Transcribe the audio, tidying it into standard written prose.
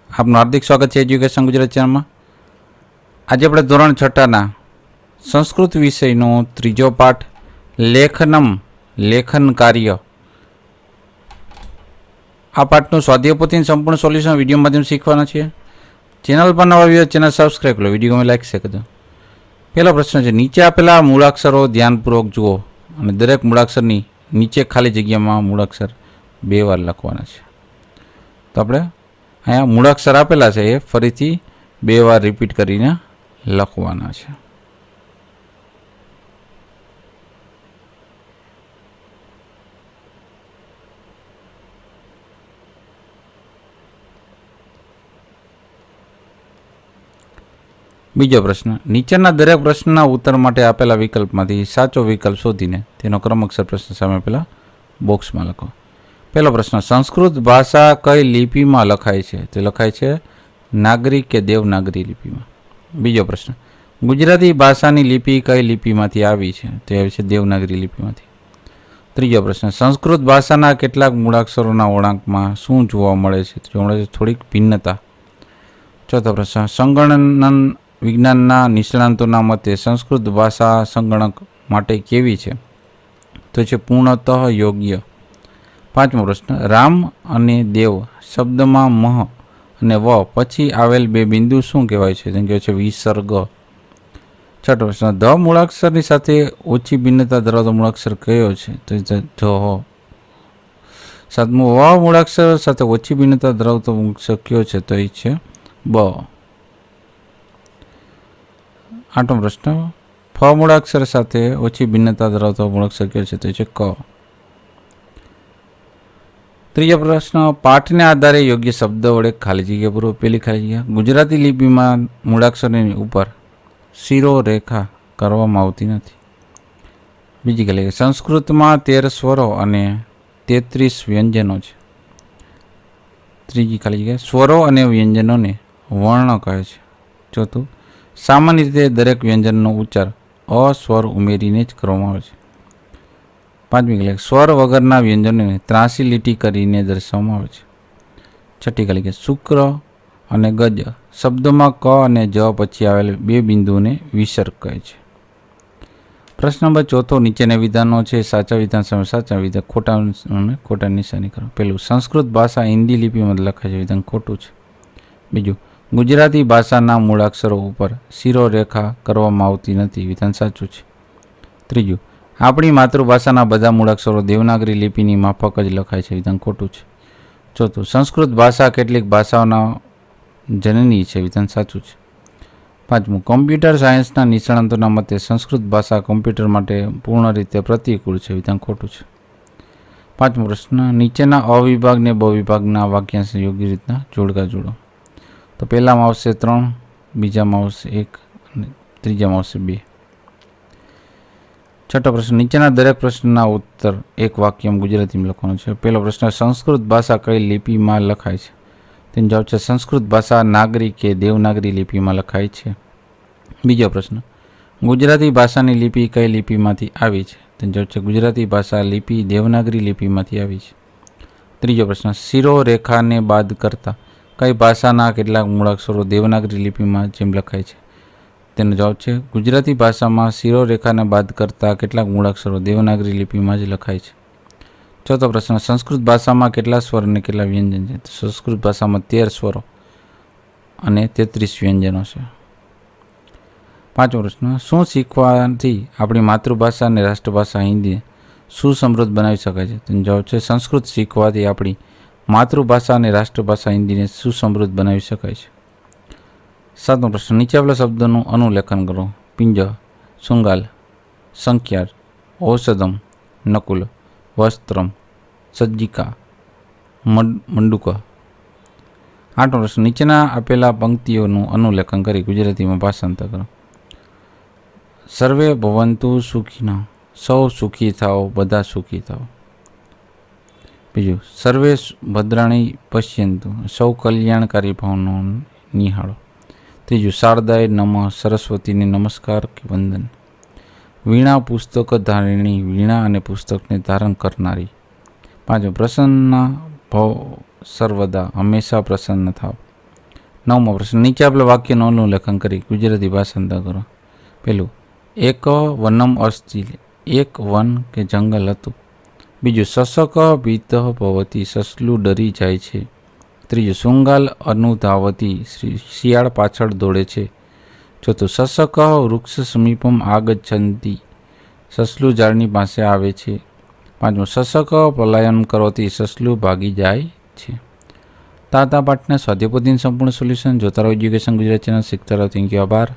આપનું હાર્દિક સ્વાગત છે એજ્યુકેશન ગુજરાત ચેનલમાં. આજે આપણે ધોરણ 6ના સંસ્કૃત વિષયનો ત્રીજો પાઠ લેખન કાર્ય. આ પાઠનું સ્વાધ્યાય પોથીનું સંપૂર્ણ સોલ્યુશન વિડીયો માધ્યમ શીખવાના છીએ. ચેનલ પર નવા વ્યૂઅર ચેનલ સબસ્ક્રાઈબ કરો, વિડીયો ગમે લાઈક શેર કરજો. પહેલો પ્રશ્ન છે, નીચે આપેલા મૂળાક્ષરો ધ્યાનપૂર્વક જુઓ અને દરેક મૂળાક્ષરની નીચે ખાલી જગ્યામાં મૂળાક્ષર 2 વાર લખવાના છે. તો આપણે અહીંયા મૂળાક્ષર આપેલા છે એ ફરીથી 2 વાર રિપીટ કરીને લખવાના છે. બીજો પ્રશ્ન, નીચેના દરેક પ્રશ્નના ઉત્તર માટે આપેલા વિકલ્પમાંથી સાચો વિકલ્પ શોધીને તેનો ક્રમઅક્ષર પ્રશ્ન સામે પેલા બોક્સમાં લખો. પહેલો પ્રશ્ન, સંસ્કૃત ભાષા કઈ લિપિમાં લખાય છે? તે લખાય છે નાગરી કે દેવનાગરી લિપિમાં. બીજો પ્રશ્ન, ગુજરાતી ભાષાની લિપિ કઈ લિપિમાંથી આવી છે? તે આવી છે દેવનાગરી લિપિમાંથી. ત્રીજો પ્રશ્ન, સંસ્કૃત ભાષાના કેટલાક મૂળાક્ષરોના વળાંકમાં શું જોવા મળે છે? જોવા મળે છે થોડીક ભિન્નતા. ચોથો પ્રશ્ન, સંગણન વિજ્ઞાનના નિષ્ણાંતોના મતે સંસ્કૃત ભાષા સંગણક માટે કેવી છે? તો છે પૂર્ણતઃ યોગ્ય. પાંચમો પ્રશ્ન, રામ અને દેવ શબ્દમાં મહ અને વ પછી આવેલ 2 બિંદુ શું કહેવાય છે? જેમ કહેવાય છે વિસર્ગ. છઠ્ઠો પ્રશ્ન, ધ મૂળાક્ષરની સાથે ઓછી ભિન્નતા ધરાવતો મૂળાક્ષર કયો છે? તો ધ. સાતમો, વ મૂળાક્ષર સાથે ઓછી ભિન્નતા ધરાવતો મૂળાક્ષર કયો છે? તો એ છે બ. આઠમો પ્રશ્ન, ફ મૂળાક્ષર સાથે ઓછી ભિન્નતા ધરાવતો મૂળાક્ષર કયો છે? તો એ છે ક. ત્રીજો પ્રશ્ન, પાઠને આધારે યોગ્ય શબ્દ વડે ખાલી જગ્યા પૂરો. પેલી ખાલી જગ્યા, ગુજરાતી લિપિમાં મૂળાક્ષરની ઉપર શીરો રેખા કરવામાં આવતી નથી. બીજી ખાલી જગ્યા, સંસ્કૃતમાં 13 સ્વરો અને 33 વ્યંજનો છે. ત્રીજી ખાલી જગ્યા, સ્વરો અને વ્યંજનોને વર્ણ કહે છે. ચોથું, સામાન્ય રીતે દરેક વ્યંજનનો ઉચ્ચાર અ સ્વર ઉમેરીને જ કરવામાં આવે છે. પાંચમી કલાક, સ્વર વગરના વ્યંજનોને 83 લીટી કરીને દર્શાવવામાં આવે છે. છઠ્ઠી કલાક, શુક્ર અને ગજ શબ્દોમાં ક અને જ પછી આવેલ 2 બિંદુઓને વિસર્ગ કહે છે. પ્રશ્ન નંબર 4, નીચેના વિધાનો છે સાચા વિધાન સામે સાચા વિધાન, ખોટા નિશાની કરો. પહેલું, સંસ્કૃત ભાષા હિન્દી લિપિમાં લખાય છે. વિધાન ખોટું છે. બીજું, ગુજરાતી ભાષાના મૂળાક્ષરો ઉપર શીરો રેખા કરવામાં આવતી નથી. વિધાન સાચું છે. ત્રીજું, આપણી માતૃભાષાના બધા મૂળાક્ષરો દેવનાગરી લિપિની માફક જ લખાય છે. વિધાન ખોટું છે. ચોથું, સંસ્કૃત ભાષા કેટલીક ભાષાઓના જનની છે. વિધાન સાચું છે. પાંચમું, કોમ્પ્યુટર સાયન્સના નિષ્ણાંતોના મતે સંસ્કૃત ભાષા કોમ્પ્યુટર માટે પૂર્ણ રીતે પ્રતિકૂળ છે. વિધાન ખોટું છે. પાંચમો પ્રશ્ન, નીચેના અવિભાગને બ વિભાગના વાક્યાંશ યોગ્ય રીતના જોડકા જોડો. તો પહેલામાં આવશે 3, બીજામાં આવશે 1 અને ત્રીજામાં આવશે 2. છઠ્ઠો પ્રશ્ન, નીચેના દરેક પ્રશ્નના ઉત્તર એક વાક્યમાં ગુજરાતીમાં લખવાનો છે. પહેલો પ્રશ્ન, સંસ્કૃત ભાષા કઈ લિપિમાં લખાય છે? તેનો જવાબ છે સંસ્કૃત ભાષા નાગરી કે દેવનાગરી લિપિમાં લખાય છે. બીજો પ્રશ્ન, ગુજરાતી ભાષાની લિપિ કઈ લિપિમાંથી આવી છે? તેનો જવાબ છે ગુજરાતી ભાષા લિપિ દેવનાગરી લિપિમાંથી આવી છે. ત્રીજો પ્રશ્ન, શીરો રેખાને બાદ કરતા કઈ ભાષાના કેટલાક મૂળાક્ષરો દેવનાગરી લિપિમાં જેમ લખાય છે? તેનો જવાબ છે ગુજરાતી ભાષામાં શીરો રેખાને બાદ કરતા કેટલાક મૂળાક્ષરો દેવનાગરી લિપિમાં જ લખાય છે. ચોથો પ્રશ્ન, સંસ્કૃત ભાષામાં કેટલા સ્વર અને કેટલા વ્યંજન છે? સંસ્કૃત ભાષામાં 13 સ્વરો અને 33 વ્યંજનો છે. પાંચમો પ્રશ્ન, શું શીખવાથી આપણી માતૃભાષા અને રાષ્ટ્રભાષા હિન્દી સુસમૃદ્ધ બનાવી શકાય છે? તેનો જવાબ છે સંસ્કૃત શીખવાથી આપણી માતૃભાષા અને રાષ્ટ્રભાષા હિન્દીને સુસમૃદ્ધ બનાવી શકાય છે. સાતમો પ્રશ્ન, નીચે આપેલા શબ્દોનું અનુલેખન કરો. પિંજ, શૃંગાલ, સંખ્યાર, ઔષધમ, નકુલ, વસ્ત્રમ, સજ્જિકા, મંડુક. આઠમો પ્રશ્ન, નીચેના આપેલા પંક્તિઓનું અનુલેખન કરી ગુજરાતીમાં ભાષાંતર કરો. સર્વે ભવંતુ સુખીના, સૌ સુખી થાઓ, બધા સુખી થાઓ. બીજું, સર્વે ભદ્રાણી પશ્યંતુ, સૌ કલ્યાણકારી ભાવનો નિહાળો. ત્રીજું, શારદાય નમઃ, સરસ્વતીને નમસ્કાર કે વંદન. વીણા પુસ્તક ધારિણી, વીણા અને પુસ્તકને ધારણ કરનારી. પાંચમું, પ્રસન્ન ભવ સર્વદા, હંમેશા પ્રસન્ન થાવ. 9મો પ્રશ્ન, નીચે આપેલા વાક્યનું અનુલેખન કરી ગુજરાતી ભાષાંતર કરો. પહેલું, એક વનમ અસ્તિ, એક વન કે જંગલ હતું. બીજું, સસક ભીત ભવતી, સસલું ડરી જાય છે. ત્રીજું, શૃંગાલ અનુધાવતી, શિયાળ પાછળ દોડે છે. ચોથું, સસક વૃક્ષ સમીપમ આગચ્છન્તિ, સસલું ઝાડની પાસે આવે છે. પાંચમું, સસક પલાયન કરોતી, સસલું ભાગી જાય છે. તાતા પાઠના સ્વાધ્યાયપોથીનું સંપૂર્ણ સોલ્યુશન જોતા રહો એજ્યુકેશન ગુજરાતી ચેનલ શીખતા રહો. થેન્ક યુ, આભાર.